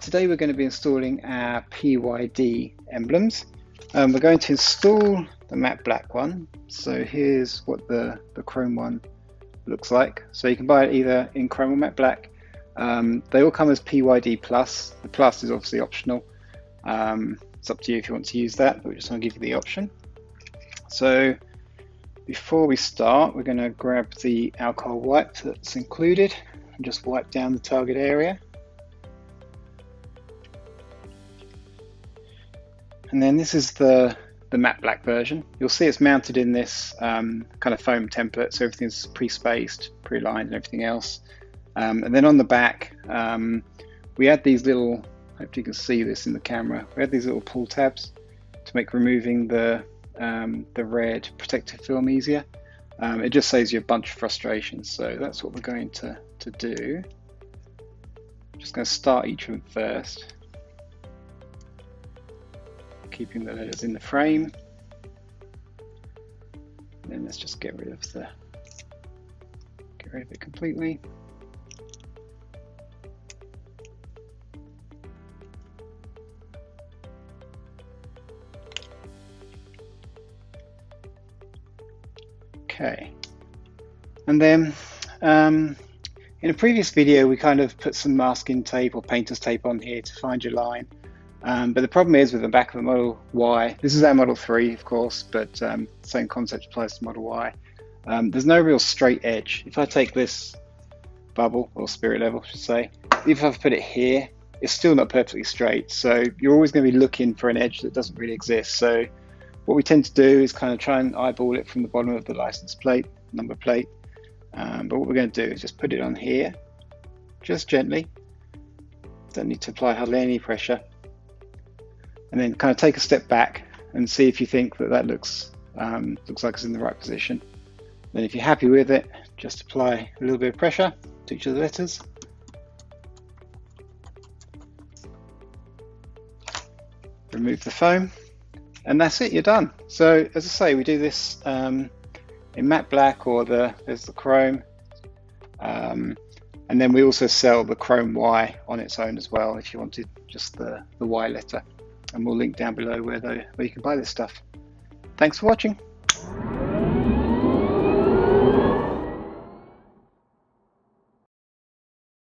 Right, today we're going to be installing our PYD emblems. We're going to install the matte black one. So here's what the chrome one looks like. So you can buy it either in chrome or matte black. They all come as PYD plus. The plus is obviously optional. It's up to you if you want to use that, but we just want to give you the option. So before we start, we're going to grab the alcohol wipe that's included and just wipe down the target area. And then this is the matte black version. You'll see it's mounted in this kind of foam template, so everything's pre-spaced, pre-lined and everything else. And then on the back, we add these little, hopefully you can see this in the camera, we add these little pull tabs to make removing the red protective film easier. It just saves you a bunch of frustrations, so that's what we're going to do. I'm just going to start each one first, keeping the letters in the frame. And then let's just get rid of it completely. Okay, and then in a previous video we kind of put some masking tape or painter's tape on here to find your line. But the problem is with the back of the Model Y, this is our Model 3 of course, but same concept applies to Model Y. There's no real straight edge. If I take this bubble, or spirit level I should say, if I put it here, it's still not perfectly straight. So you're always going to be looking for an edge that doesn't really exist. So what we tend to do is kind of try and eyeball it from the bottom of the license plate, number plate. But what we're going to do is just put it on here, just gently. Don't need to apply hardly any pressure. And then kind of take a step back and see if you think that looks like it's in the right position. Then if you're happy with it, just apply a little bit of pressure to each of the letters. Remove the foam, and that's it, you're done. So as I say, we do this in matte black, or there's the chrome. And then we also sell the chrome Y on its own as well, if you wanted just the Y letter. And we'll link down below where you can buy this stuff. Thanks for watching.